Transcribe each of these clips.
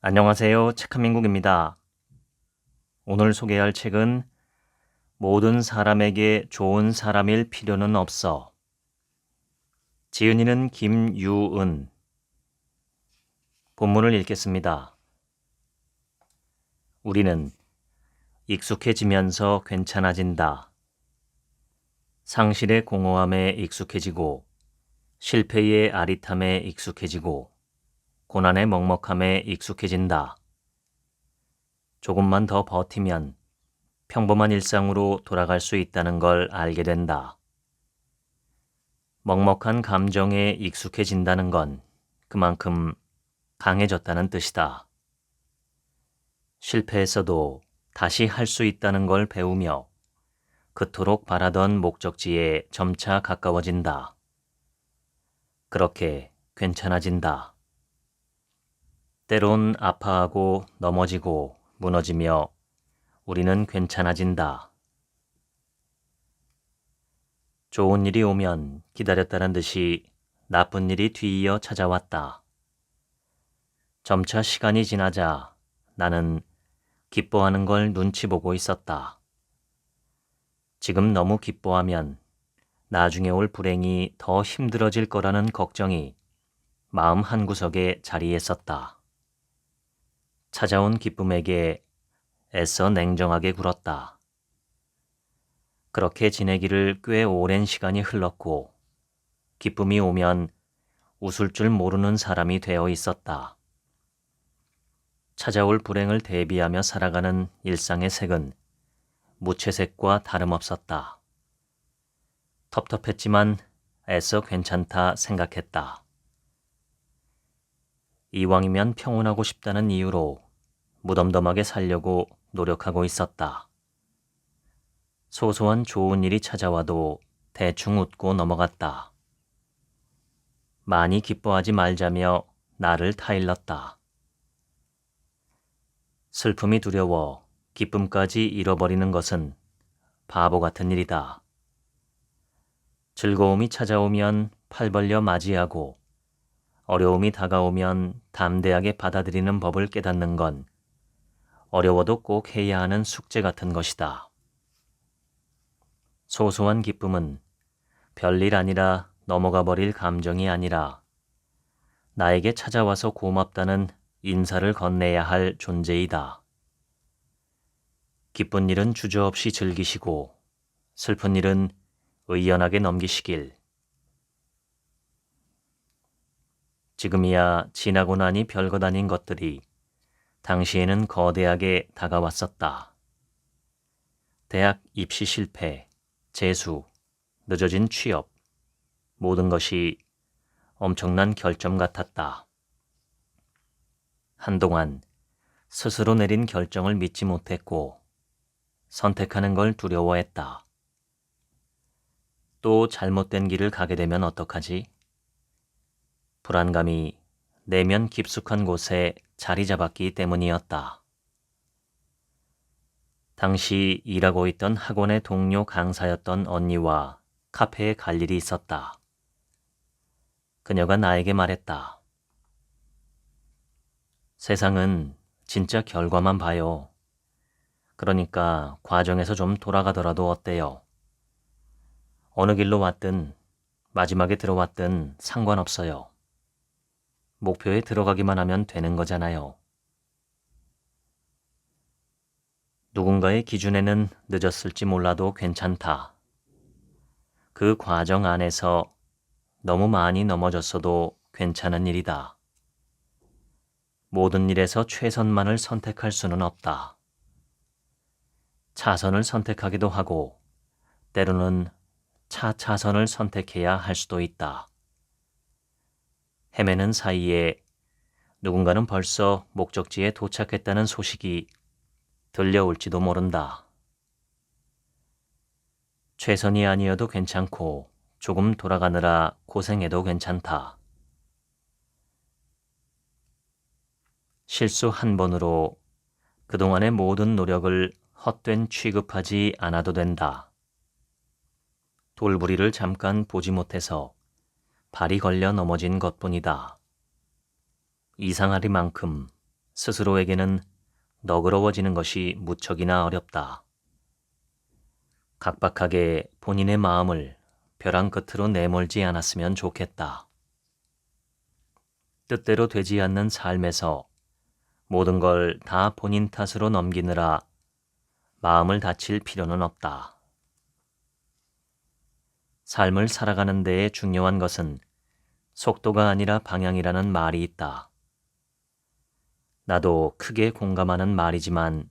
안녕하세요. 책한민국입니다. 오늘 소개할 책은 모든 사람에게 좋은 사람일 필요는 없어. 지은이는 김유은. 본문을 읽겠습니다. 우리는 익숙해지면서 괜찮아진다. 상실의 공허함에 익숙해지고 실패의 아릿함에 익숙해지고 고난의 먹먹함에 익숙해진다. 조금만 더 버티면 평범한 일상으로 돌아갈 수 있다는 걸 알게 된다. 먹먹한 감정에 익숙해진다는 건 그만큼 강해졌다는 뜻이다. 실패했어도 다시 할 수 있다는 걸 배우며 그토록 바라던 목적지에 점차 가까워진다. 그렇게 괜찮아진다. 때론 아파하고 넘어지고 무너지며 우리는 괜찮아진다. 좋은 일이 오면 기다렸다는 듯이 나쁜 일이 뒤이어 찾아왔다. 점차 시간이 지나자 나는 기뻐하는 걸 눈치 보고 있었다. 지금 너무 기뻐하면 나중에 올 불행이 더 힘들어질 거라는 걱정이 마음 한구석에 자리했었다. 찾아온 기쁨에게 애써 냉정하게 굴었다. 그렇게 지내기를 꽤 오랜 시간이 흘렀고 기쁨이 오면 웃을 줄 모르는 사람이 되어 있었다. 찾아올 불행을 대비하며 살아가는 일상의 색은 무채색과 다름없었다. 텁텁했지만 애써 괜찮다 생각했다. 이왕이면 평온하고 싶다는 이유로 무덤덤하게 살려고 노력하고 있었다. 소소한 좋은 일이 찾아와도 대충 웃고 넘어갔다. 많이 기뻐하지 말자며 나를 타일렀다. 슬픔이 두려워 기쁨까지 잃어버리는 것은 바보 같은 일이다. 즐거움이 찾아오면 팔 벌려 맞이하고 어려움이 다가오면 담대하게 받아들이는 법을 깨닫는 건 어려워도 꼭 해야 하는 숙제 같은 것이다. 소소한 기쁨은 별일 아니라 넘어가 버릴 감정이 아니라 나에게 찾아와서 고맙다는 인사를 건네야 할 존재이다. 기쁜 일은 주저없이 즐기시고 슬픈 일은 의연하게 넘기시길. 지금이야 지나고 나니 별것 아닌 것들이 당시에는 거대하게 다가왔었다. 대학 입시 실패, 재수, 늦어진 취업, 모든 것이 엄청난 결점 같았다. 한동안 스스로 내린 결정을 믿지 못했고 선택하는 걸 두려워했다. 또 잘못된 길을 가게 되면 어떡하지? 불안감이 내면 깊숙한 곳에 자리 잡았기 때문이었다. 당시 일하고 있던 학원의 동료 강사였던 언니와 카페에 갈 일이 있었다. 그녀가 나에게 말했다. 세상은 진짜 결과만 봐요. 그러니까 과정에서 좀 돌아가더라도 어때요? 어느 길로 왔든 마지막에 들어왔든 상관없어요. 목표에 들어가기만 하면 되는 거잖아요. 누군가의 기준에는 늦었을지 몰라도 괜찮다. 그 과정 안에서 너무 많이 넘어졌어도 괜찮은 일이다. 모든 일에서 최선만을 선택할 수는 없다. 차선을 선택하기도 하고 때로는 차차선을 선택해야 할 수도 있다. 헤매는 사이에 누군가는 벌써 목적지에 도착했다는 소식이 들려올지도 모른다. 최선이 아니어도 괜찮고 조금 돌아가느라 고생해도 괜찮다. 실수 한 번으로 그동안의 모든 노력을 헛된 취급하지 않아도 된다. 돌부리를 잠깐 보지 못해서 발이 걸려 넘어진 것뿐이다. 이상하리만큼 스스로에게는 너그러워지는 것이 무척이나 어렵다. 각박하게 본인의 마음을 벼랑 끝으로 내몰지 않았으면 좋겠다. 뜻대로 되지 않는 삶에서 모든 걸 다 본인 탓으로 넘기느라 마음을 다칠 필요는 없다. 삶을 살아가는 데에 중요한 것은 속도가 아니라 방향이라는 말이 있다. 나도 크게 공감하는 말이지만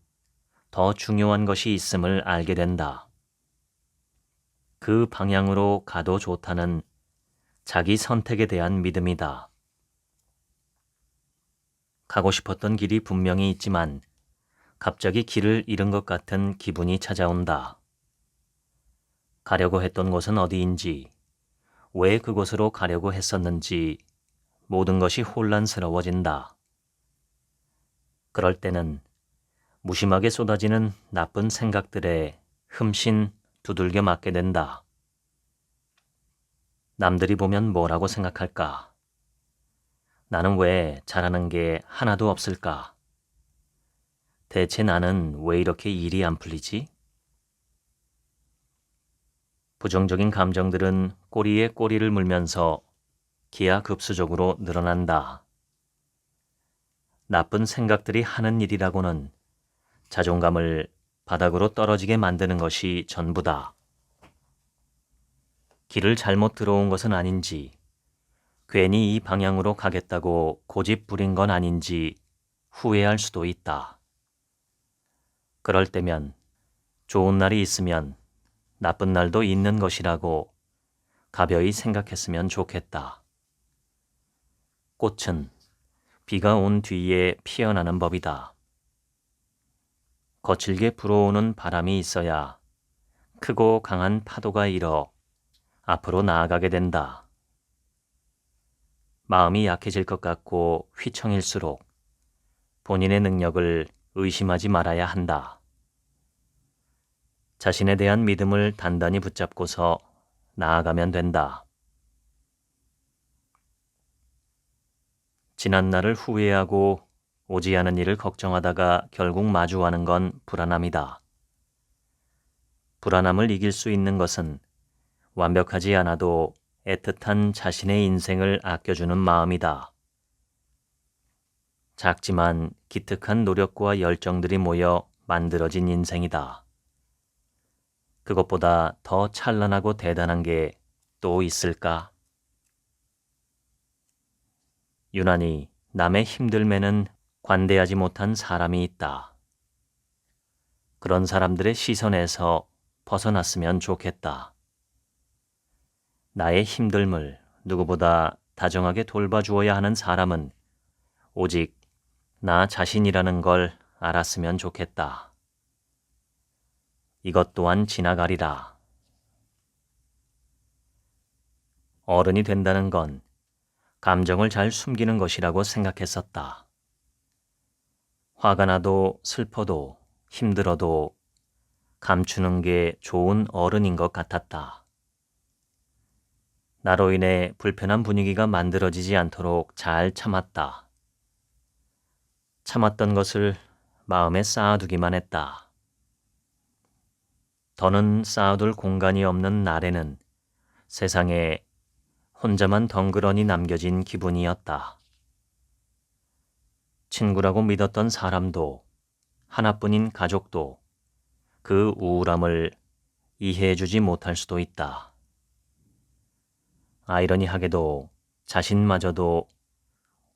더 중요한 것이 있음을 알게 된다. 그 방향으로 가도 좋다는 자기 선택에 대한 믿음이다. 가고 싶었던 길이 분명히 있지만 갑자기 길을 잃은 것 같은 기분이 찾아온다. 가려고 했던 곳은 어디인지, 왜 그곳으로 가려고 했었는지 모든 것이 혼란스러워진다. 그럴 때는 무심하게 쏟아지는 나쁜 생각들에 흠씬 두들겨 맞게 된다. 남들이 보면 뭐라고 생각할까? 나는 왜 잘하는 게 하나도 없을까? 대체 나는 왜 이렇게 일이 안 풀리지? 부정적인 감정들은 꼬리에 꼬리를 물면서 기하급수적으로 늘어난다. 나쁜 생각들이 하는 일이라고는 자존감을 바닥으로 떨어지게 만드는 것이 전부다. 길을 잘못 들어온 것은 아닌지, 괜히 이 방향으로 가겠다고 고집 부린 건 아닌지 후회할 수도 있다. 그럴 때면 좋은 날이 있으면 나쁜 날도 있는 것이라고 가벼이 생각했으면 좋겠다. 꽃은 비가 온 뒤에 피어나는 법이다. 거칠게 불어오는 바람이 있어야 크고 강한 파도가 일어 앞으로 나아가게 된다. 마음이 약해질 것 같고 휘청일수록 본인의 능력을 의심하지 말아야 한다. 자신에 대한 믿음을 단단히 붙잡고서 나아가면 된다. 지난 날을 후회하고 오지 않은 일을 걱정하다가 결국 마주하는 건 불안함이다. 불안함을 이길 수 있는 것은 완벽하지 않아도 애틋한 자신의 인생을 아껴주는 마음이다. 작지만 기특한 노력과 열정들이 모여 만들어진 인생이다. 그것보다 더 찬란하고 대단한 게 또 있을까? 유난히 남의 힘들매는 관대하지 못한 사람이 있다. 그런 사람들의 시선에서 벗어났으면 좋겠다. 나의 힘듦을 누구보다 다정하게 돌봐주어야 하는 사람은 오직 나 자신이라는 걸 알았으면 좋겠다. 이것 또한 지나가리라. 어른이 된다는 건 감정을 잘 숨기는 것이라고 생각했었다. 화가 나도 슬퍼도 힘들어도 감추는 게 좋은 어른인 것 같았다. 나로 인해 불편한 분위기가 만들어지지 않도록 잘 참았다. 참았던 것을 마음에 쌓아두기만 했다. 더는 쌓아둘 공간이 없는 날에는 세상에 혼자만 덩그러니 남겨진 기분이었다. 친구라고 믿었던 사람도 하나뿐인 가족도 그 우울함을 이해해주지 못할 수도 있다. 아이러니하게도 자신마저도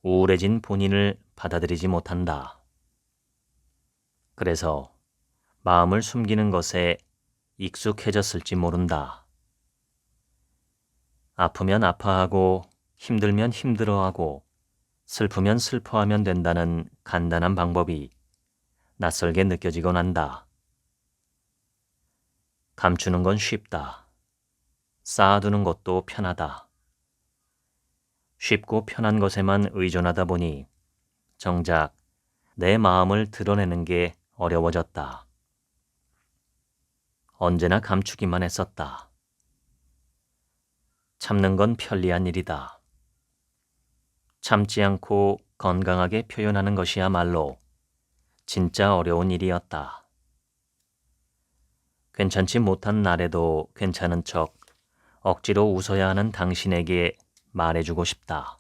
우울해진 본인을 받아들이지 못한다. 그래서 마음을 숨기는 것에 익숙해졌을지 모른다. 아프면 아파하고 힘들면 힘들어하고 슬프면 슬퍼하면 된다는 간단한 방법이 낯설게 느껴지곤 한다. 감추는 건 쉽다. 쌓아두는 것도 편하다. 쉽고 편한 것에만 의존하다 보니 정작 내 마음을 드러내는 게 어려워졌다. 언제나 감추기만 했었다. 참는 건 편리한 일이다. 참지 않고 건강하게 표현하는 것이야말로 진짜 어려운 일이었다. 괜찮지 못한 날에도 괜찮은 척 억지로 웃어야 하는 당신에게 말해주고 싶다.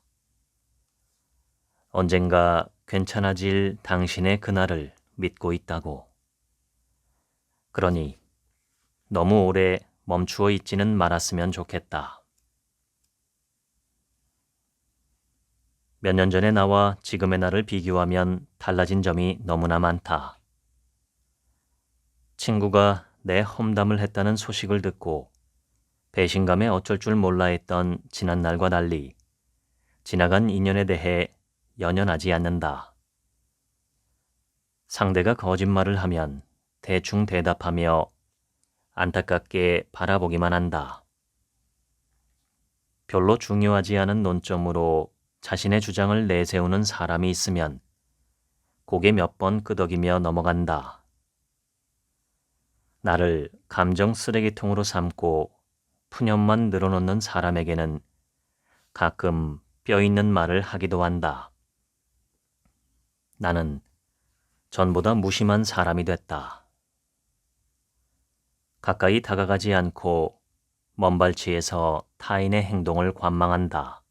언젠가 괜찮아질 당신의 그날을 믿고 있다고. 그러니 너무 오래 멈추어 있지는 말았으면 좋겠다. 몇 년 전의 나와 지금의 나를 비교하면 달라진 점이 너무나 많다. 친구가 내 험담을 했다는 소식을 듣고 배신감에 어쩔 줄 몰라 했던 지난 날과 달리 지나간 인연에 대해 연연하지 않는다. 상대가 거짓말을 하면 대충 대답하며 안타깝게 바라보기만 한다. 별로 중요하지 않은 논점으로 자신의 주장을 내세우는 사람이 있으면 고개 몇 번 끄덕이며 넘어간다. 나를 감정 쓰레기통으로 삼고 푸념만 늘어놓는 사람에게는 가끔 뼈 있는 말을 하기도 한다. 나는 전보다 무심한 사람이 됐다. 가까이 다가가지 않고 먼발치에서 타인의 행동을 관망한다.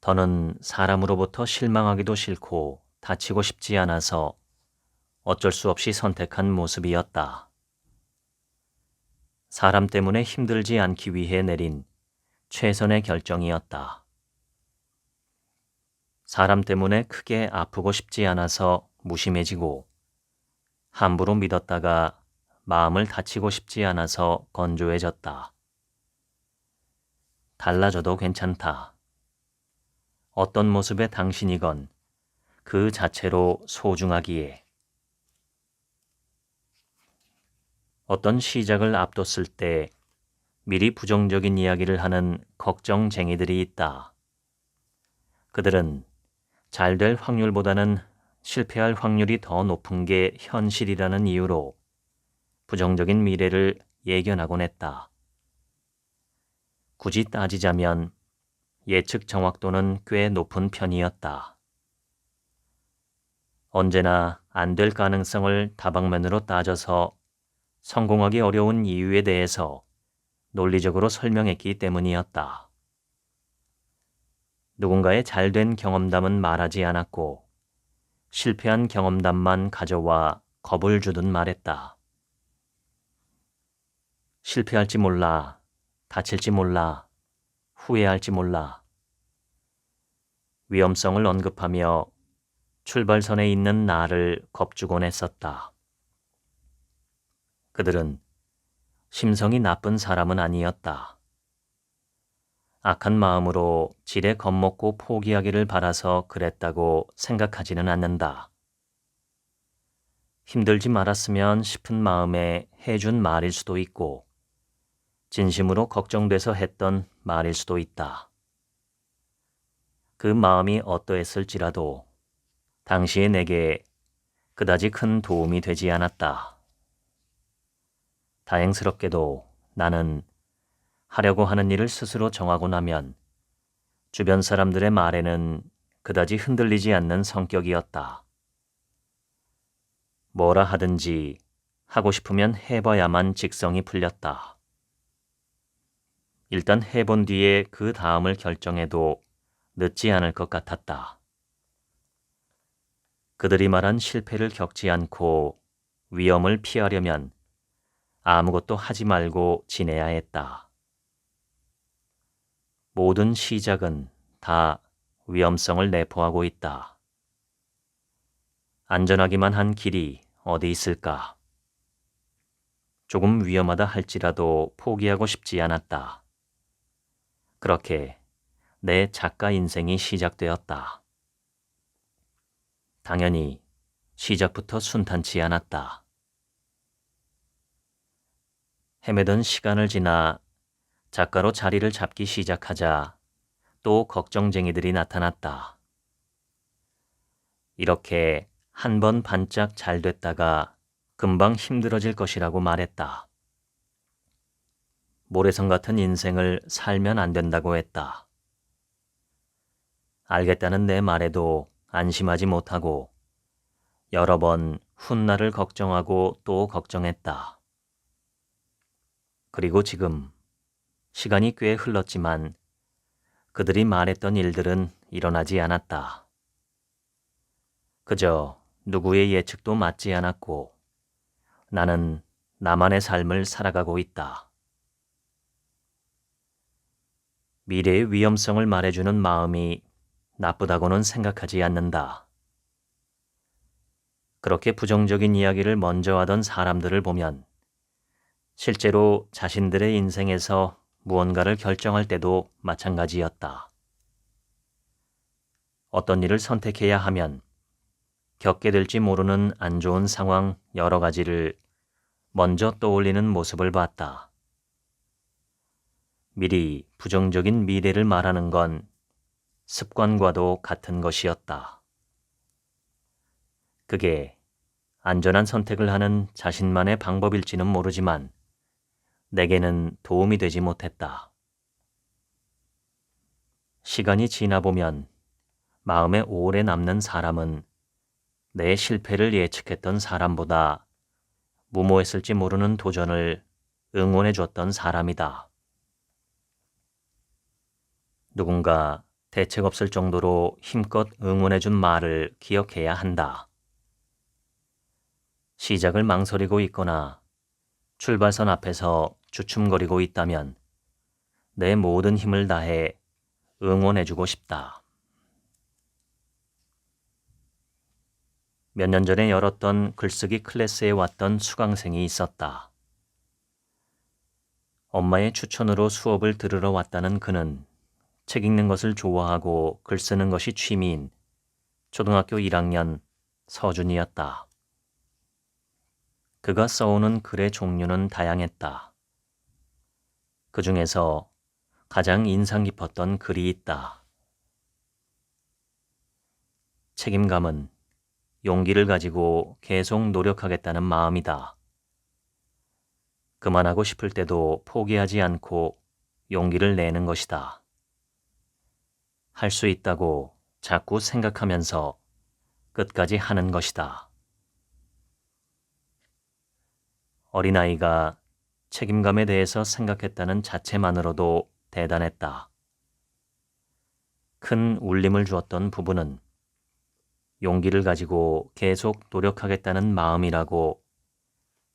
더는 사람으로부터 실망하기도 싫고 다치고 싶지 않아서 어쩔 수 없이 선택한 모습이었다. 사람 때문에 힘들지 않기 위해 내린 최선의 결정이었다. 사람 때문에 크게 아프고 싶지 않아서 무심해지고 함부로 믿었다가 마음을 다치고 싶지 않아서 건조해졌다. 달라져도 괜찮다. 어떤 모습의 당신이건 그 자체로 소중하기에. 어떤 시작을 앞뒀을 때 미리 부정적인 이야기를 하는 걱정쟁이들이 있다. 그들은 잘 될 확률보다는 실패할 확률이 더 높은 게 현실이라는 이유로 부정적인 미래를 예견하곤 했다. 굳이 따지자면 예측 정확도는 꽤 높은 편이었다. 언제나 안 될 가능성을 다방면으로 따져서 성공하기 어려운 이유에 대해서 논리적으로 설명했기 때문이었다. 누군가의 잘된 경험담은 말하지 않았고 실패한 경험담만 가져와 겁을 주듯 말했다. 실패할지 몰라, 다칠지 몰라, 후회할지 몰라. 위험성을 언급하며 출발선에 있는 나를 겁주곤 했었다. 그들은 심성이 나쁜 사람은 아니었다. 악한 마음으로 지레 겁먹고 포기하기를 바라서 그랬다고 생각하지는 않는다. 힘들지 말았으면 싶은 마음에 해준 말일 수도 있고 진심으로 걱정돼서 했던 말일 수도 있다. 그 마음이 어떠했을지라도 당시에 내게 그다지 큰 도움이 되지 않았다. 다행스럽게도 나는 하려고 하는 일을 스스로 정하고 나면 주변 사람들의 말에는 그다지 흔들리지 않는 성격이었다. 뭐라 하든지 하고 싶으면 해봐야만 직성이 풀렸다. 일단 해본 뒤에 그 다음을 결정해도 늦지 않을 것 같았다. 그들이 말한 실패를 겪지 않고 위험을 피하려면 아무것도 하지 말고 지내야 했다. 모든 시작은 다 위험성을 내포하고 있다. 안전하기만 한 길이 어디 있을까? 조금 위험하다 할지라도 포기하고 싶지 않았다. 그렇게 내 작가 인생이 시작되었다. 당연히 시작부터 순탄치 않았다. 헤매던 시간을 지나 작가로 자리를 잡기 시작하자 또 걱정쟁이들이 나타났다. 이렇게 한 번 반짝 잘 됐다가 금방 힘들어질 것이라고 말했다. 모래성 같은 인생을 살면 안 된다고 했다. 알겠다는 내 말에도 안심하지 못하고 여러 번 훗날을 걱정하고 또 걱정했다. 그리고 지금 시간이 꽤 흘렀지만 그들이 말했던 일들은 일어나지 않았다. 그저 누구의 예측도 맞지 않았고 나는 나만의 삶을 살아가고 있다. 미래의 위험성을 말해주는 마음이 나쁘다고는 생각하지 않는다. 그렇게 부정적인 이야기를 먼저 하던 사람들을 보면 실제로 자신들의 인생에서 무언가를 결정할 때도 마찬가지였다. 어떤 일을 선택해야 하면 겪게 될지 모르는 안 좋은 상황 여러 가지를 먼저 떠올리는 모습을 봤다. 미리 부정적인 미래를 말하는 건 습관과도 같은 것이었다. 그게 안전한 선택을 하는 자신만의 방법일지는 모르지만 내게는 도움이 되지 못했다. 시간이 지나보면 마음에 오래 남는 사람은 내 실패를 예측했던 사람보다 무모했을지 모르는 도전을 응원해 줬던 사람이다. 누군가 대책 없을 정도로 힘껏 응원해 준 말을 기억해야 한다. 시작을 망설이고 있거나 출발선 앞에서 주춤거리고 있다면 내 모든 힘을 다해 응원해주고 싶다. 몇 년 전에 열었던 글쓰기 클래스에 왔던 수강생이 있었다. 엄마의 추천으로 수업을 들으러 왔다는 그는 책 읽는 것을 좋아하고 글 쓰는 것이 취미인 초등학교 1학년 서준이었다. 그가 써오는 글의 종류는 다양했다. 그 중에서 가장 인상 깊었던 글이 있다. 책임감은 용기를 가지고 계속 노력하겠다는 마음이다. 그만하고 싶을 때도 포기하지 않고 용기를 내는 것이다. 할 수 있다고 자꾸 생각하면서 끝까지 하는 것이다. 어린아이가 책임감에 대해서 생각했다는 자체만으로도 대단했다. 큰 울림을 주었던 부부는 용기를 가지고 계속 노력하겠다는 마음이라고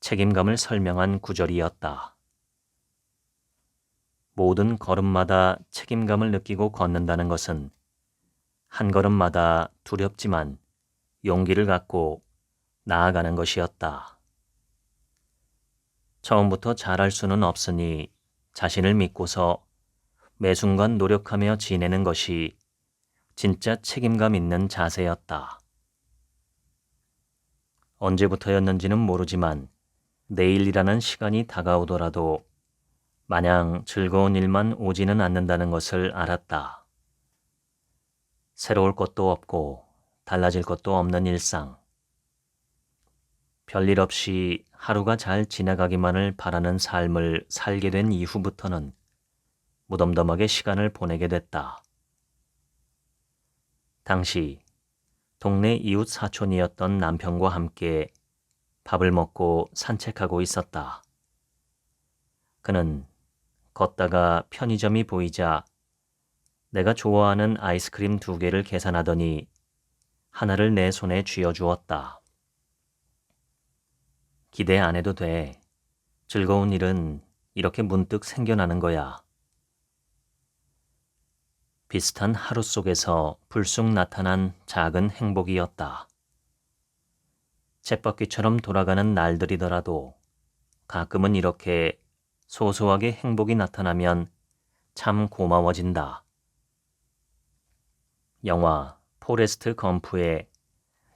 책임감을 설명한 구절이었다. 모든 걸음마다 책임감을 느끼고 걷는다는 것은 한 걸음마다 두렵지만 용기를 갖고 나아가는 것이었다. 처음부터 잘할 수는 없으니 자신을 믿고서 매 순간 노력하며 지내는 것이 진짜 책임감 있는 자세였다. 언제부터였는지는 모르지만 내일이라는 시간이 다가오더라도 마냥 즐거운 일만 오지는 않는다는 것을 알았다. 새로울 것도 없고 달라질 것도 없는 일상. 별일 없이 하루가 잘 지나가기만을 바라는 삶을 살게 된 이후부터는 무덤덤하게 시간을 보내게 됐다. 당시 동네 이웃 사촌이었던 남편과 함께 밥을 먹고 산책하고 있었다. 그는 걷다가 편의점이 보이자 내가 좋아하는 아이스크림 2개를 계산하더니 하나를 내 손에 쥐어주었다. 기대 안 해도 돼. 즐거운 일은 이렇게 문득 생겨나는 거야. 비슷한 하루 속에서 불쑥 나타난 작은 행복이었다. 쳇바퀴처럼 돌아가는 날들이더라도 가끔은 이렇게 소소하게 행복이 나타나면 참 고마워진다. 영화 포레스트 검프에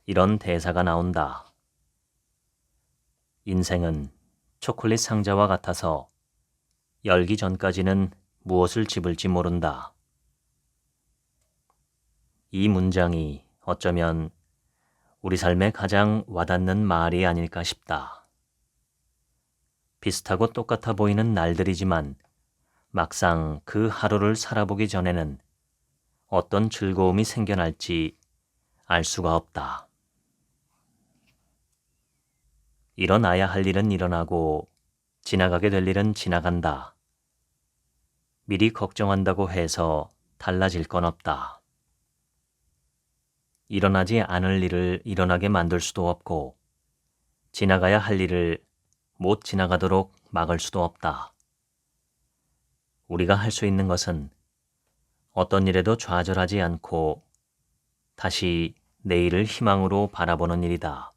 이런 대사가 나온다. 인생은 초콜릿 상자와 같아서 열기 전까지는 무엇을 집을지 모른다. 이 문장이 어쩌면 우리 삶에 가장 와닿는 말이 아닐까 싶다. 비슷하고 똑같아 보이는 날들이지만 막상 그 하루를 살아보기 전에는 어떤 즐거움이 생겨날지 알 수가 없다. 일어나야 할 일은 일어나고 지나가게 될 일은 지나간다. 미리 걱정한다고 해서 달라질 건 없다. 일어나지 않을 일을 일어나게 만들 수도 없고 지나가야 할 일을 못 지나가도록 막을 수도 없다. 우리가 할 수 있는 것은 어떤 일에도 좌절하지 않고 다시 내일을 희망으로 바라보는 일이다.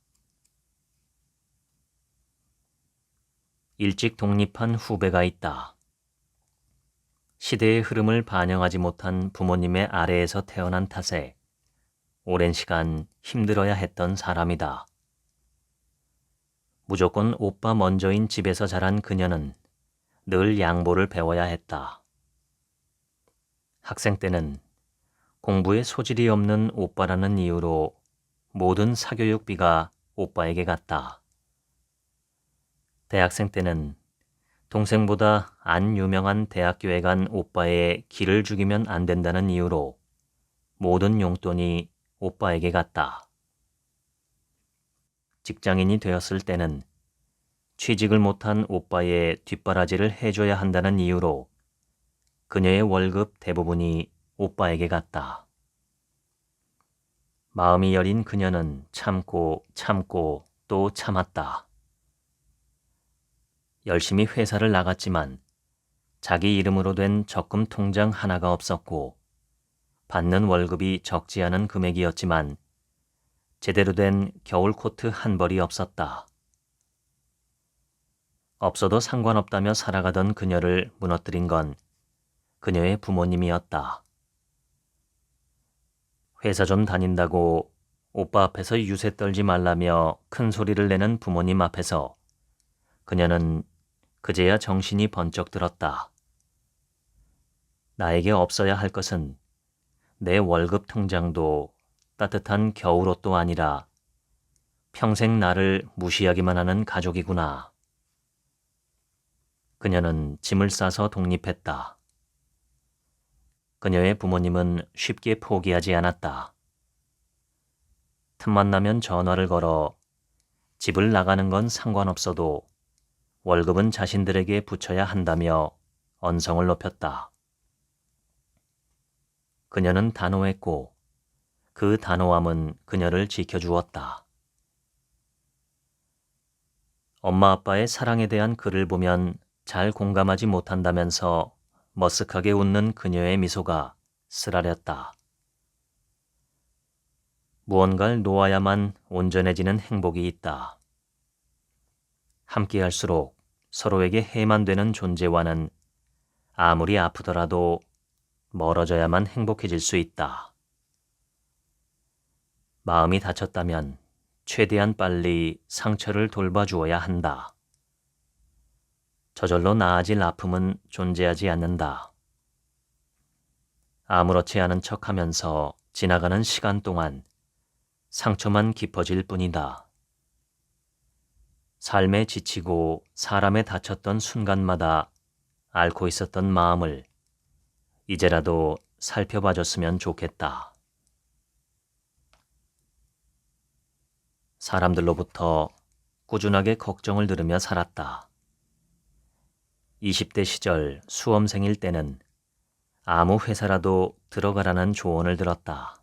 일찍 독립한 후배가 있다. 시대의 흐름을 반영하지 못한 부모님의 아래에서 태어난 탓에 오랜 시간 힘들어야 했던 사람이다. 무조건 오빠 먼저인 집에서 자란 그녀는 늘 양보를 배워야 했다. 학생 때는 공부에 소질이 없는 오빠라는 이유로 모든 사교육비가 오빠에게 갔다. 대학생 때는 동생보다 안 유명한 대학교에 간 오빠의 길을 죽이면 안 된다는 이유로 모든 용돈이 오빠에게 갔다. 직장인이 되었을 때는 취직을 못한 오빠의 뒷바라지를 해줘야 한다는 이유로 그녀의 월급 대부분이 오빠에게 갔다. 마음이 여린 그녀는 참고 참고 또 참았다. 열심히 회사를 나갔지만 자기 이름으로 된 적금 통장 하나가 없었고 받는 월급이 적지 않은 금액이었지만 제대로 된 겨울 코트 한 벌이 없었다. 없어도 상관없다며 살아가던 그녀를 무너뜨린 건 그녀의 부모님이었다. 회사 좀 다닌다고 오빠 앞에서 유세 떨지 말라며 큰 소리를 내는 부모님 앞에서 그녀는 그제야 정신이 번쩍 들었다. 나에게 없어야 할 것은 내 월급 통장도 따뜻한 겨울옷도 아니라 평생 나를 무시하기만 하는 가족이구나. 그녀는 짐을 싸서 독립했다. 그녀의 부모님은 쉽게 포기하지 않았다. 틈만 나면 전화를 걸어 집을 나가는 건 상관없어도 월급은 자신들에게 붙여야 한다며 언성을 높였다. 그녀는 단호했고 그 단호함은 그녀를 지켜주었다. 엄마 아빠의 사랑에 대한 글을 보면 잘 공감하지 못한다면서 머쓱하게 웃는 그녀의 미소가 쓰라렸다. 무언가를 놓아야만 온전해지는 행복이 있다. 함께할수록 서로에게 해만 되는 존재와는 아무리 아프더라도 멀어져야만 행복해질 수 있다. 마음이 다쳤다면 최대한 빨리 상처를 돌봐주어야 한다. 저절로 나아질 아픔은 존재하지 않는다. 아무렇지 않은 척하면서 지나가는 시간 동안 상처만 깊어질 뿐이다. 삶에 지치고 사람에 다쳤던 순간마다 앓고 있었던 마음을 이제라도 살펴봐줬으면 좋겠다. 사람들로부터 꾸준하게 걱정을 들으며 살았다. 20대 시절 수험생일 때는 아무 회사라도 들어가라는 조언을 들었다.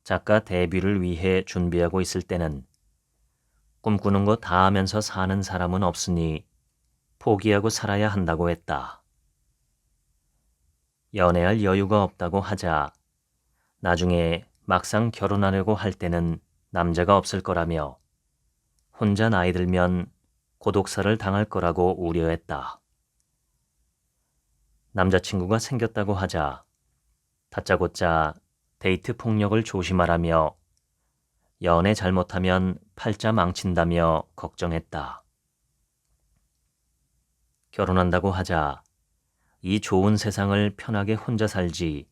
작가 데뷔를 위해 준비하고 있을 때는 꿈꾸는 거 다 하면서 사는 사람은 없으니 포기하고 살아야 한다고 했다. 연애할 여유가 없다고 하자 나중에 막상 결혼하려고 할 때는 남자가 없을 거라며 혼자 나이 들면 고독사를 당할 거라고 우려했다. 남자친구가 생겼다고 하자 다짜고짜 데이트 폭력을 조심하라며 연애 잘못하면 팔자 망친다며 걱정했다. 결혼한다고 하자 이 좋은 세상을 편하게 혼자 살지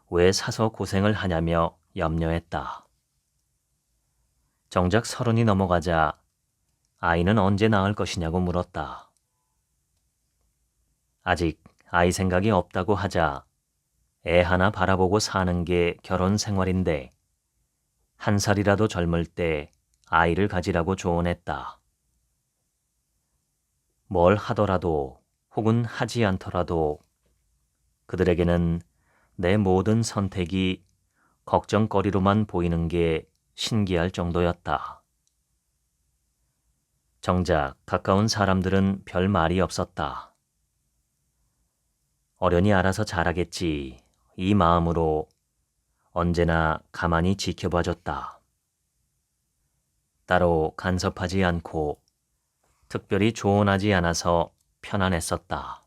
왜 사서 고생을 하냐며 염려했다. 정작 30이 넘어가자 아이는 언제 낳을 것이냐고 물었다. 아직 아이 생각이 없다고 하자 애 하나 바라보고 사는 게 결혼 생활인데 1살이라도 젊을 때 아이를 가지라고 조언했다. 뭘 하더라도 혹은 하지 않더라도 그들에게는 내 모든 선택이 걱정거리로만 보이는 게 신기할 정도였다. 정작 가까운 사람들은 별 말이 없었다. 어련히 알아서 잘하겠지 이 마음으로 언제나 가만히 지켜봐줬다. 따로 간섭하지 않고 특별히 조언하지 않아서 편안했었다.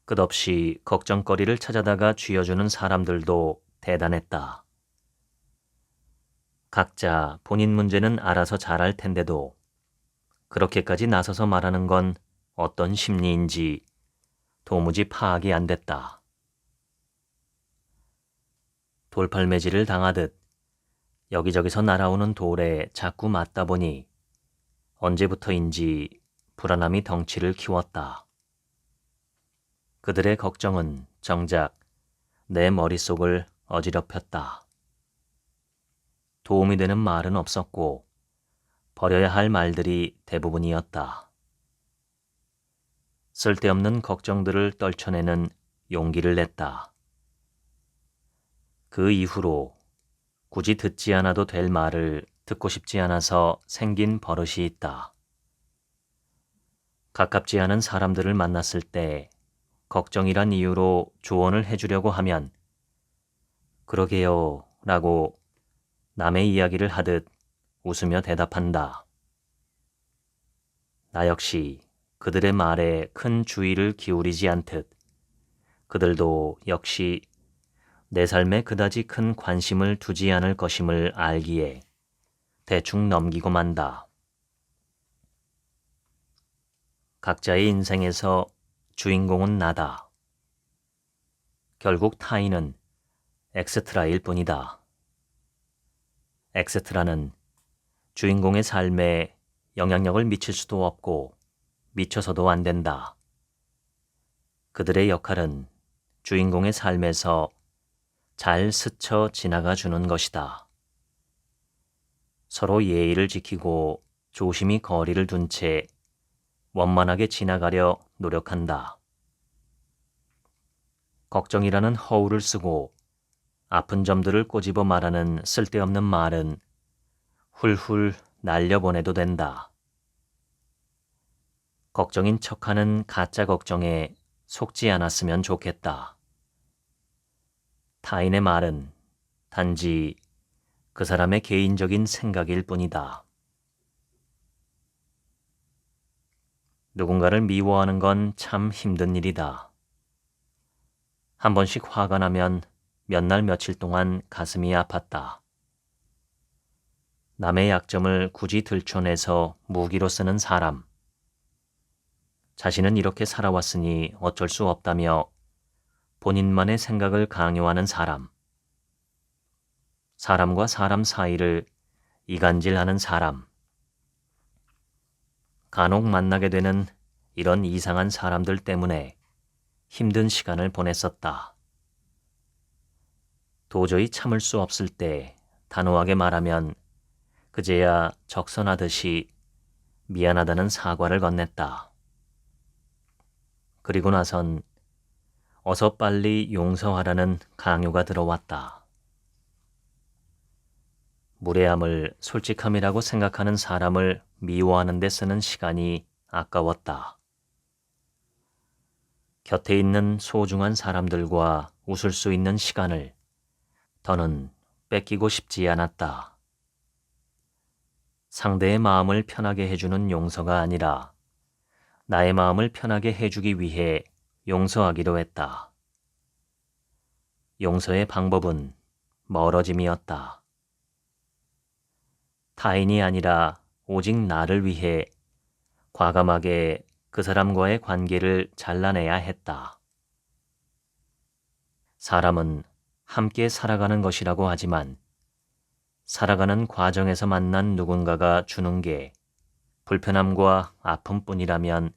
끝없이 걱정거리를 찾아다가 쥐어주는 사람들도 대단했다. 각자 본인 문제는 알아서 잘할 텐데도 그렇게까지 나서서 말하는 건 어떤 심리인지 도무지 파악이 안 됐다. 돌팔매질을 당하듯 여기저기서 날아오는 돌에 자꾸 맞다 보니 언제부터인지 불안함이 덩치를 키웠다. 그들의 걱정은 정작 내 머릿속을 어지럽혔다. 도움이 되는 말은 없었고 버려야 할 말들이 대부분이었다. 쓸데없는 걱정들을 떨쳐내는 용기를 냈다. 그 이후로 굳이 듣지 않아도 될 말을 듣고 싶지 않아서 생긴 버릇이 있다. 가깝지 않은 사람들을 만났을 때 걱정이란 이유로 조언을 해주려고 하면 그러게요 라고 남의 이야기를 하듯 웃으며 대답한다. 나 역시 그들의 말에 큰 주의를 기울이지 않듯 그들도 역시 내 삶에 그다지 큰 관심을 두지 않을 것임을 알기에 대충 넘기고 만다. 각자의 인생에서 주인공은 나다. 결국 타인은 엑스트라일 뿐이다. 엑스트라는 주인공의 삶에 영향력을 미칠 수도 없고 미쳐서도 안 된다. 그들의 역할은 주인공의 삶에서 잘 스쳐 지나가 주는 것이다. 서로 예의를 지키고 조심히 거리를 둔 채 원만하게 지나가려 노력한다. 걱정이라는 허울을 쓰고 아픈 점들을 꼬집어 말하는 쓸데없는 말은 훌훌 날려보내도 된다. 걱정인 척하는 가짜 걱정에 속지 않았으면 좋겠다. 타인의 말은 단지 그 사람의 개인적인 생각일 뿐이다. 누군가를 미워하는 건 참 힘든 일이다. 한 번씩 화가 나면 몇 날 며칠 동안 가슴이 아팠다. 남의 약점을 굳이 들춰내서 무기로 쓰는 사람. 자신은 이렇게 살아왔으니 어쩔 수 없다며 본인만의 생각을 강요하는 사람. 사람과 사람 사이를 이간질하는 사람. 간혹 만나게 되는 이런 이상한 사람들 때문에 힘든 시간을 보냈었다. 도저히 참을 수 없을 때 단호하게 말하면 그제야 적선하듯이 미안하다는 사과를 건넸다. 그리고 나선 어서 빨리 용서하라는 강요가 들어왔다. 무례함을 솔직함이라고 생각하는 사람을 미워하는 데 쓰는 시간이 아까웠다. 곁에 있는 소중한 사람들과 웃을 수 있는 시간을 더는 뺏기고 싶지 않았다. 상대의 마음을 편하게 해주는 용서가 아니라 나의 마음을 편하게 해주기 위해 용서하기로 했다. 용서의 방법은 멀어짐이었다. 타인이 아니라 오직 나를 위해 과감하게 그 사람과의 관계를 잘라내야 했다. 사람은 함께 살아가는 것이라고 하지만 살아가는 과정에서 만난 누군가가 주는 게 불편함과 아픔뿐이라면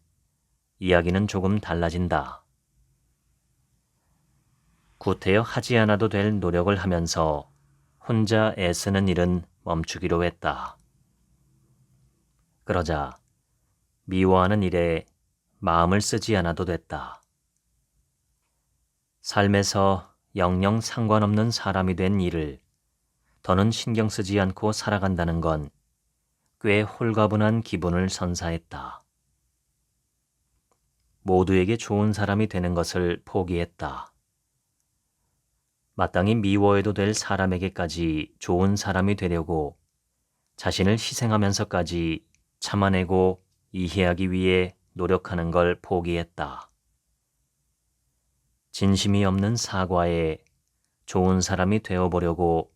이야기는 조금 달라진다. 구태여 하지 않아도 될 노력을 하면서 혼자 애쓰는 일은 멈추기로 했다. 그러자 미워하는 일에 마음을 쓰지 않아도 됐다. 삶에서 영영 상관없는 사람이 된 일을 더는 신경 쓰지 않고 살아간다는 건 꽤 홀가분한 기분을 선사했다. 모두에게 좋은 사람이 되는 것을 포기했다. 마땅히 미워해도 될 사람에게까지 좋은 사람이 되려고 자신을 희생하면서까지 참아내고 이해하기 위해 노력하는 걸 포기했다. 진심이 없는 사과에 좋은 사람이 되어보려고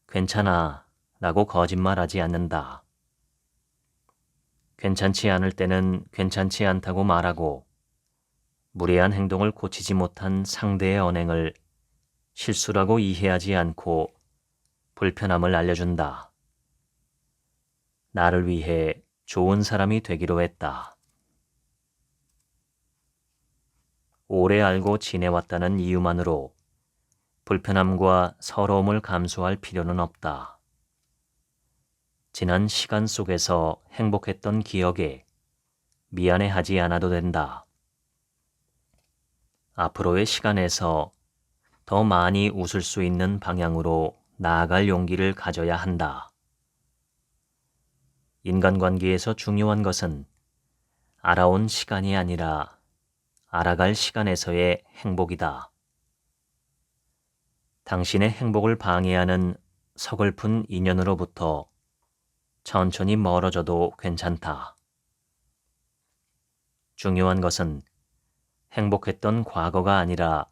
괜찮아 라고 거짓말하지 않는다. 괜찮지 않을 때는 괜찮지 않다고 말하고 무례한 행동을 고치지 못한 상대의 언행을 실수라고 이해하지 않고 불편함을 알려준다. 나를 위해 좋은 사람이 되기로 했다. 오래 알고 지내왔다는 이유만으로 불편함과 서러움을 감수할 필요는 없다. 지난 시간 속에서 행복했던 기억에 미안해하지 않아도 된다. 앞으로의 시간에서 더 많이 웃을 수 있는 방향으로 나아갈 용기를 가져야 한다. 인간관계에서 중요한 것은 알아온 시간이 아니라 알아갈 시간에서의 행복이다. 당신의 행복을 방해하는 서글픈 인연으로부터 천천히 멀어져도 괜찮다. 중요한 것은 행복했던 과거가 아니라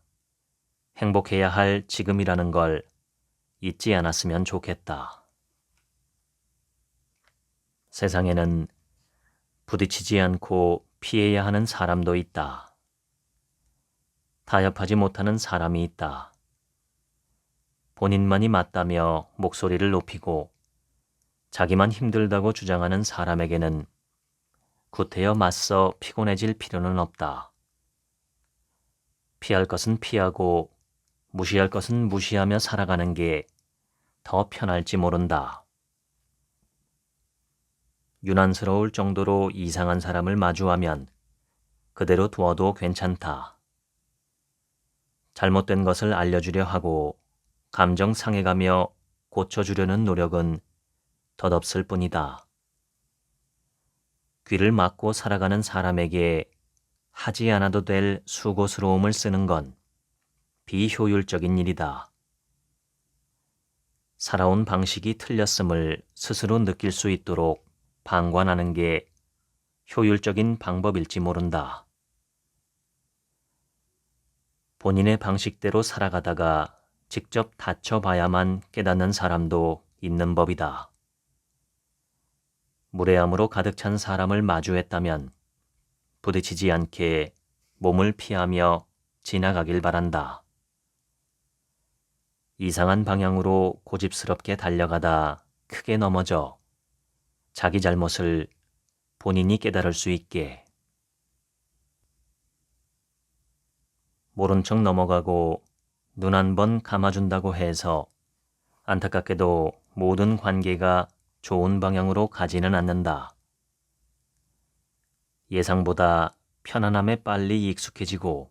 행복해야 할 지금이라는 걸 잊지 않았으면 좋겠다. 세상에는 부딪히지 않고 피해야 하는 사람도 있다. 타협하지 못하는 사람이 있다. 본인만이 맞다며 목소리를 높이고 자기만 힘들다고 주장하는 사람에게는 구태여 맞서 피곤해질 필요는 없다. 피할 것은 피하고 무시할 것은 무시하며 살아가는 게 더 편할지 모른다. 유난스러울 정도로 이상한 사람을 마주하면 그대로 두어도 괜찮다. 잘못된 것을 알려주려 하고 감정 상해가며 고쳐주려는 노력은 덧없을 뿐이다. 귀를 막고 살아가는 사람에게 하지 않아도 될 수고스러움을 쓰는 건 비효율적인 일이다. 살아온 방식이 틀렸음을 스스로 느낄 수 있도록 방관하는 게 효율적인 방법일지 모른다. 본인의 방식대로 살아가다가 직접 다쳐봐야만 깨닫는 사람도 있는 법이다. 무례함으로 가득 찬 사람을 마주했다면 부딪히지 않게 몸을 피하며 지나가길 바란다. 이상한 방향으로 고집스럽게 달려가다 크게 넘어져 자기 잘못을 본인이 깨달을 수 있게. 모른 척 넘어가고 눈 한 번 감아준다고 해서 안타깝게도 모든 관계가 좋은 방향으로 가지는 않는다. 예상보다 편안함에 빨리 익숙해지고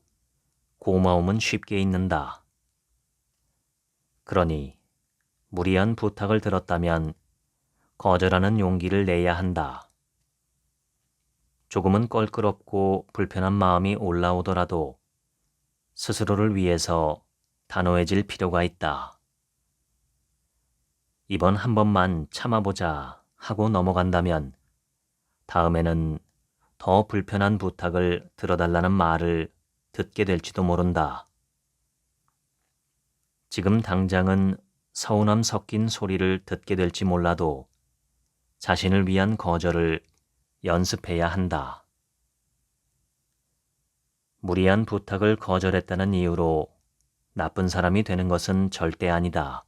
고마움은 쉽게 잊는다. 그러니 무리한 부탁을 들었다면 거절하는 용기를 내야 한다. 조금은 껄끄럽고 불편한 마음이 올라오더라도 스스로를 위해서 단호해질 필요가 있다. 이번 한 번만 참아보자 하고 넘어간다면 다음에는 더 불편한 부탁을 들어달라는 말을 듣게 될지도 모른다. 지금 당장은 서운함 섞인 소리를 듣게 될지 몰라도 자신을 위한 거절을 연습해야 한다. 무리한 부탁을 거절했다는 이유로 나쁜 사람이 되는 것은 절대 아니다.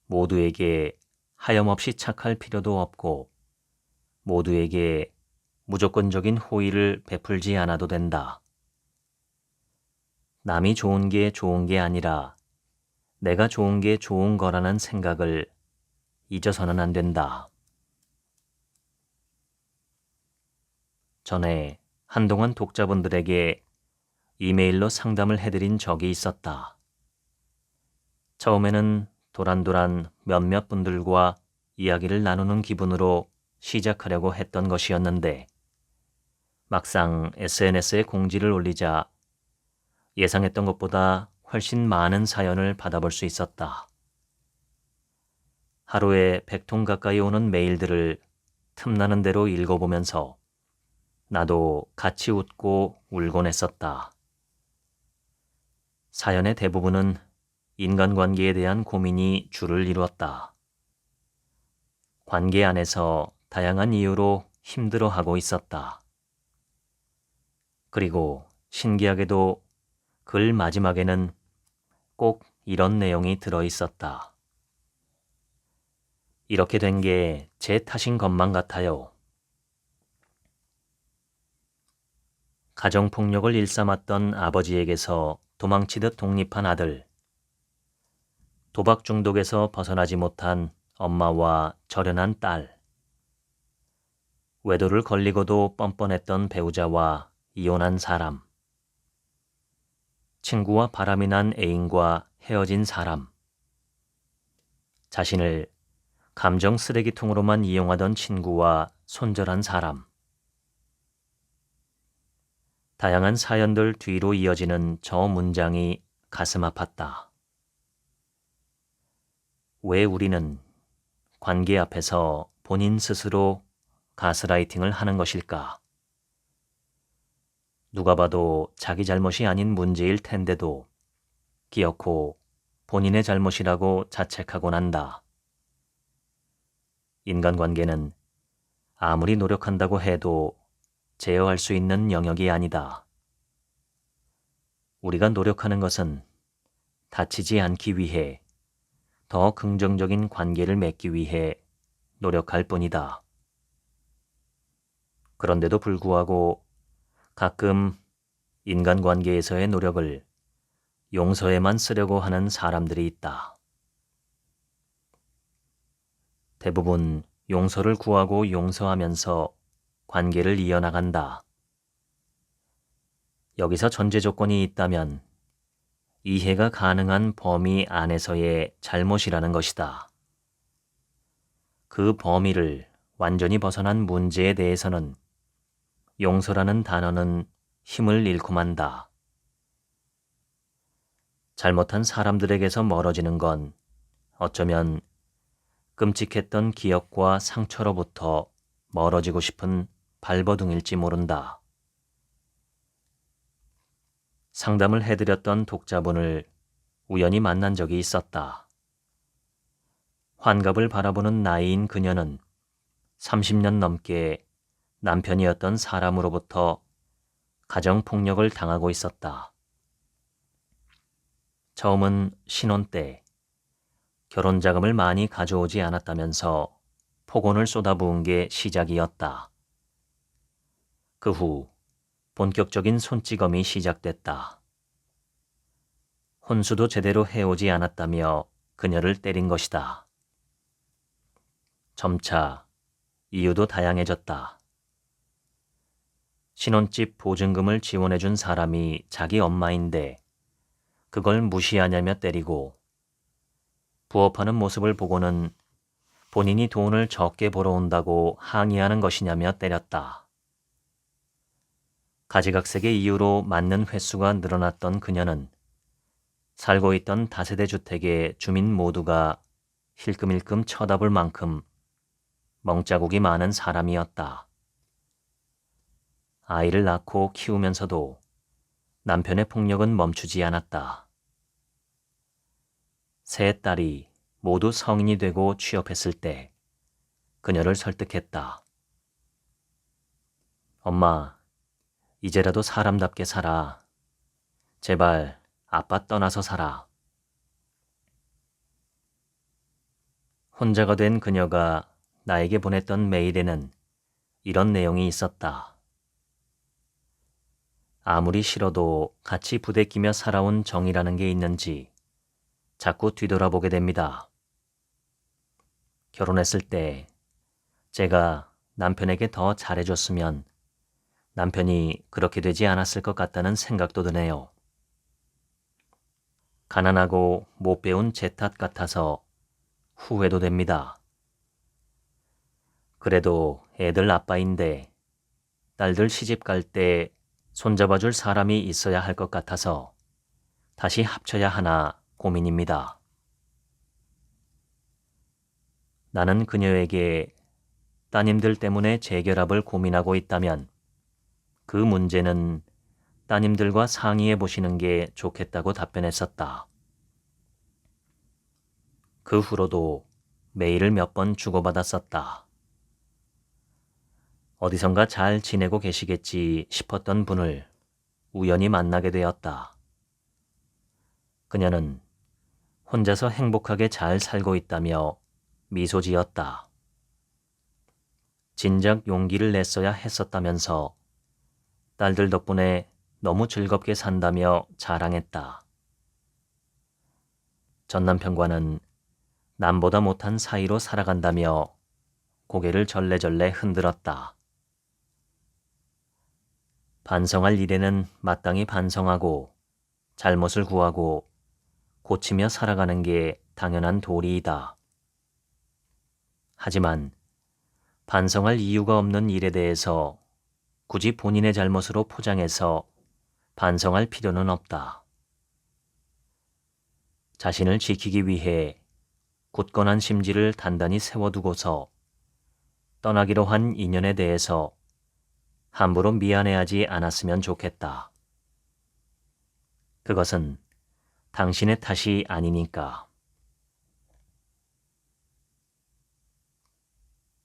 모두에게 하염없이 착할 필요도 없고 모두에게 무조건적인 호의를 베풀지 않아도 된다. 남이 좋은 게 아니라 내가 좋은 게 좋은 거라는 생각을 잊어서는 안 된다. 전에 한동안 독자분들에게 이메일로 상담을 해드린 적이 있었다. 처음에는 도란도란 몇몇 분들과 이야기를 나누는 기분으로 시작하려고 했던 것이었는데 막상 SNS에 공지를 올리자 예상했던 것보다 훨씬 많은 사연을 받아볼 수 있었다. 하루에 100통 가까이 오는 메일들을 틈나는 대로 읽어보면서 나도 같이 웃고 울곤 했었다. 사연의 대부분은 인간관계에 대한 고민이 주를 이루었다. 관계 안에서 다양한 이유로 힘들어하고 있었다. 그리고 신기하게도 글 마지막에는 꼭 이런 내용이 들어 있었다. 이렇게 된 게 제 탓인 것만 같아요. 가정폭력을 일삼았던 아버지에게서 도망치듯 독립한 아들, 도박 중독에서 벗어나지 못한 엄마와 절연한 딸, 외도를 걸리고도 뻔뻔했던 배우자와 이혼한 사람, 친구와 바람이 난 애인과 헤어진 사람, 자신을 감정 쓰레기통으로만 이용하던 친구와 손절한 사람, 다양한 사연들 뒤로 이어지는 저 문장이 가슴 아팠다. 왜 우리는 관계 앞에서 본인 스스로 가스라이팅을 하는 것일까? 누가 봐도 자기 잘못이 아닌 문제일 텐데도 기어코 본인의 잘못이라고 자책하곤 한다. 인간관계는 아무리 노력한다고 해도 제어할 수 있는 영역이 아니다. 우리가 노력하는 것은 다치지 않기 위해, 더 긍정적인 관계를 맺기 위해 노력할 뿐이다. 그런데도 불구하고 가끔 인간관계에서의 노력을 용서에만 쓰려고 하는 사람들이 있다. 대부분 용서를 구하고 용서하면서 관계를 이어나간다. 여기서 전제 조건이 있다면 이해가 가능한 범위 안에서의 잘못이라는 것이다. 그 범위를 완전히 벗어난 문제에 대해서는 용서라는 단어는 힘을 잃고 만다. 잘못한 사람들에게서 멀어지는 건 어쩌면 끔찍했던 기억과 상처로부터 멀어지고 싶은 발버둥일지 모른다. 상담을 해드렸던 독자분을 우연히 만난 적이 있었다. 환갑을 바라보는 나이인 그녀는 30년 넘게 남편이었던 사람으로부터 가정폭력을 당하고 있었다. 처음은 신혼 때 결혼 자금을 많이 가져오지 않았다면서 폭언을 쏟아부은 게 시작이었다. 그 후 본격적인 손찌검이 시작됐다. 혼수도 제대로 해오지 않았다며 그녀를 때린 것이다. 점차 이유도 다양해졌다. 신혼집 보증금을 지원해준 사람이 자기 엄마인데 그걸 무시하냐며 때리고, 부업하는 모습을 보고는 본인이 돈을 적게 벌어온다고 항의하는 것이냐며 때렸다. 가지각색의 이유로 맞는 횟수가 늘어났던 그녀는 살고 있던 다세대 주택의 주민 모두가 힐끔힐끔 쳐다볼 만큼 멍자국이 많은 사람이었다. 아이를 낳고 키우면서도 남편의 폭력은 멈추지 않았다. 세 딸이 모두 성인이 되고 취업했을 때 그녀를 설득했다. 엄마, 이제라도 사람답게 살아. 제발 아빠 떠나서 살아. 혼자가 된 그녀가 나에게 보냈던 메일에는 이런 내용이 있었다. 아무리 싫어도 같이 부대끼며 살아온 정이라는 게 있는지 자꾸 뒤돌아보게 됩니다. 결혼했을 때 제가 남편에게 더 잘해줬으면 남편이 그렇게 되지 않았을 것 같다는 생각도 드네요. 가난하고 못 배운 제 탓 같아서 후회도 됩니다. 그래도 애들 아빠인데 딸들 시집 갈 때 손잡아줄 사람이 있어야 할 것 같아서 다시 합쳐야 하나 고민입니다. 나는 그녀에게 따님들 때문에 재결합을 고민하고 있다면 그 문제는 따님들과 상의해 보시는 게 좋겠다고 답변했었다. 그 후로도 메일을 몇 번 주고받았었다. 어디선가 잘 지내고 계시겠지 싶었던 분을 우연히 만나게 되었다. 그녀는 혼자서 행복하게 잘 살고 있다며 미소 지었다. 진작 용기를 냈어야 했었다면서 딸들 덕분에 너무 즐겁게 산다며 자랑했다. 전 남편과는 남보다 못한 사이로 살아간다며 고개를 절레절레 흔들었다. 반성할 일에는 마땅히 반성하고 잘못을 구하고 고치며 살아가는 게 당연한 도리이다. 하지만 반성할 이유가 없는 일에 대해서 굳이 본인의 잘못으로 포장해서 반성할 필요는 없다. 자신을 지키기 위해 굳건한 심지를 단단히 세워두고서 떠나기로 한 인연에 대해서 함부로 미안해하지 않았으면 좋겠다. 그것은 당신의 탓이 아니니까.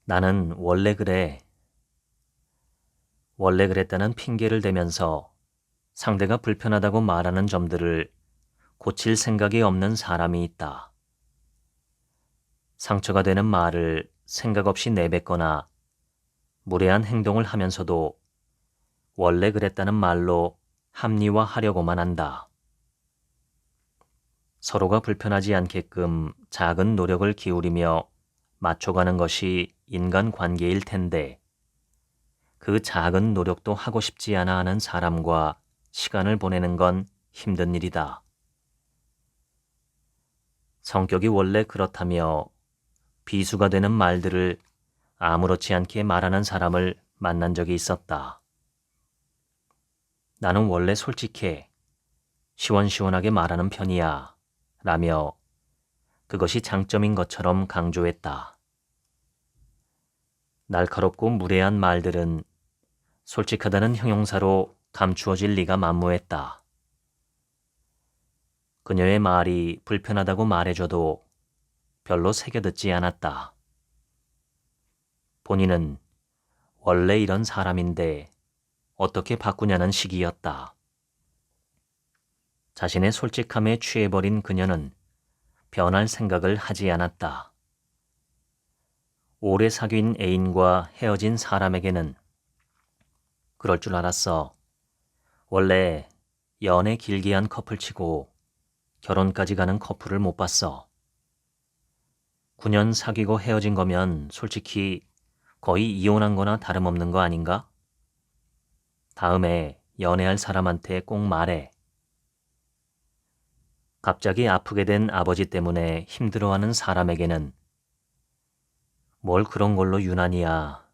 나는 원래 그래. 원래 그랬다는 핑계를 대면서 상대가 불편하다고 말하는 점들을 고칠 생각이 없는 사람이 있다. 상처가 되는 말을 생각 없이 내뱉거나 무례한 행동을 하면서도 원래 그랬다는 말로 합리화하려고만 한다. 서로가 불편하지 않게끔 작은 노력을 기울이며 맞춰가는 것이 인간 관계일 텐데 그 작은 노력도 하고 싶지 않아 하는 사람과 시간을 보내는 건 힘든 일이다. 성격이 원래 그렇다며 비수가 되는 말들을 아무렇지 않게 말하는 사람을 만난 적이 있었다. 나는 원래 솔직해. 시원시원하게 말하는 편이야. 라며 그것이 장점인 것처럼 강조했다. 날카롭고 무례한 말들은 솔직하다는 형용사로 감추어질 리가 만무했다. 그녀의 말이 불편하다고 말해줘도 별로 새겨듣지 않았다. 본인은 원래 이런 사람인데 어떻게 바꾸냐는 식이었다. 자신의 솔직함에 취해버린 그녀는 변할 생각을 하지 않았다. 오래 사귄 애인과 헤어진 사람에게는 그럴 줄 알았어. 원래 연애 길게 한 커플치고 결혼까지 가는 커플을 못 봤어. 9년 사귀고 헤어진 거면 솔직히 거의 이혼한 거나 다름없는 거 아닌가? 다음에 연애할 사람한테 꼭 말해. 갑자기 아프게 된 아버지 때문에 힘들어하는 사람에게는 뭘 그런 걸로 유난이야.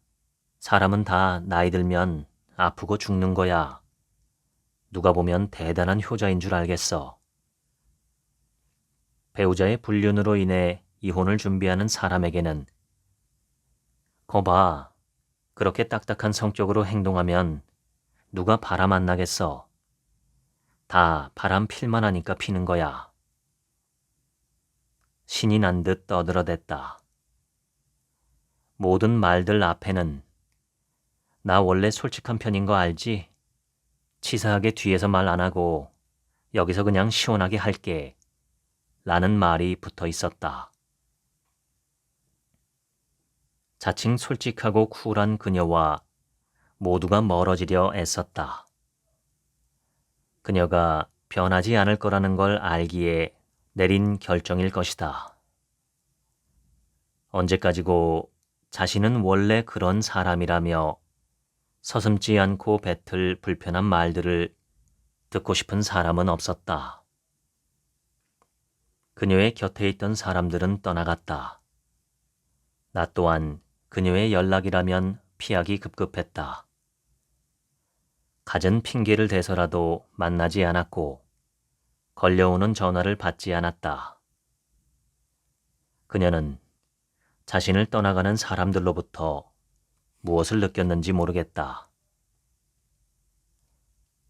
사람은 다 나이 들면 아프고 죽는 거야. 누가 보면 대단한 효자인 줄 알겠어. 배우자의 불륜으로 인해 이혼을 준비하는 사람에게는 거봐, 그렇게 딱딱한 성격으로 행동하면 누가 바람 안 나겠어. 다 바람 필만 하니까 피는 거야. 신이 난 듯 떠들어댔다. 모든 말들 앞에는 나 원래 솔직한 편인 거 알지? 치사하게 뒤에서 말 안 하고 여기서 그냥 시원하게 할게. 라는 말이 붙어 있었다. 자칭 솔직하고 쿨한 그녀와 모두가 멀어지려 애썼다. 그녀가 변하지 않을 거라는 걸 알기에 내린 결정일 것이다. 언제까지고 자신은 원래 그런 사람이라며 서슴지 않고 뱉을 불편한 말들을 듣고 싶은 사람은 없었다. 그녀의 곁에 있던 사람들은 떠나갔다. 나 또한 그녀의 연락이라면 피하기 급급했다. 갖은 핑계를 대서라도 만나지 않았고 걸려오는 전화를 받지 않았다. 그녀는 자신을 떠나가는 사람들로부터 무엇을 느꼈는지 모르겠다.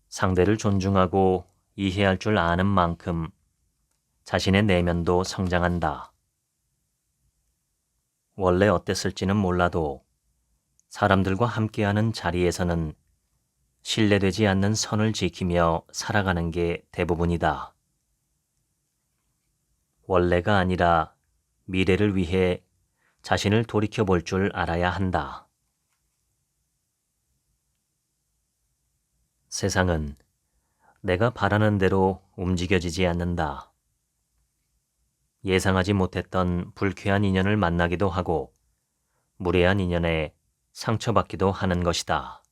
상대를 존중하고 이해할 줄 아는 만큼 자신의 내면도 성장한다. 원래 어땠을지는 몰라도 사람들과 함께하는 자리에서는 신뢰되지 않는 선을 지키며 살아가는 게 대부분이다. 원래가 아니라 미래를 위해 자신을 돌이켜볼 줄 알아야 한다. 세상은 내가 바라는 대로 움직여지지 않는다. 예상하지 못했던 불쾌한 인연을 만나기도 하고 무례한 인연에 상처받기도 하는 것이다.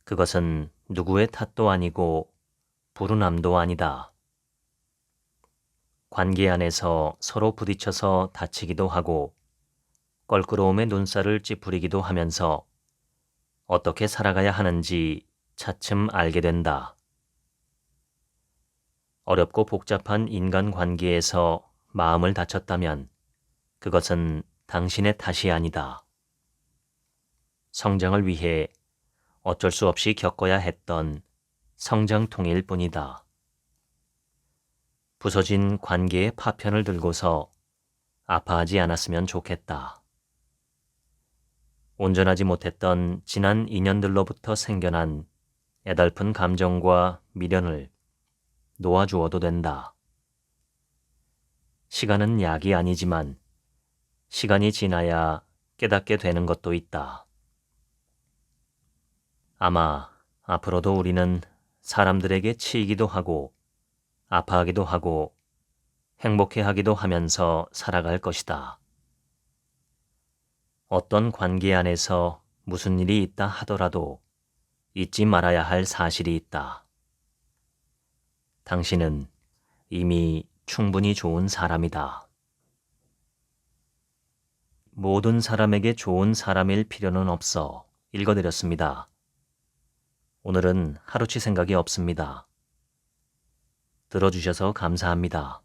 그것은 누구의 탓도 아니고 불운함도 아니다. 관계 안에서 서로 부딪혀서 다치기도 하고 껄끄러움의 눈살을 찌푸리기도 하면서 어떻게 살아가야 하는지 차츰 알게 된다. 어렵고 복잡한 인간관계에서 마음을 다쳤다면 그것은 당신의 탓이 아니다. 성장을 위해 어쩔 수 없이 겪어야 했던 성장통일 뿐이다. 부서진 관계의 파편을 들고서 아파하지 않았으면 좋겠다. 온전하지 못했던 지난 인연들로부터 생겨난 애달픈 감정과 미련을 놓아주어도 된다. 시간은 약이 아니지만 시간이 지나야 깨닫게 되는 것도 있다. 아마 앞으로도 우리는 사람들에게 치이기도 하고 아파하기도 하고 행복해하기도 하면서 살아갈 것이다. 어떤 관계 안에서 무슨 일이 있다 하더라도 잊지 말아야 할 사실이 있다. 당신은 이미 충분히 좋은 사람이다. 모든 사람에게 좋은 사람일 필요는 없어 읽어드렸습니다. 오늘은 하루치 생각이 없습니다. 들어주셔서 감사합니다.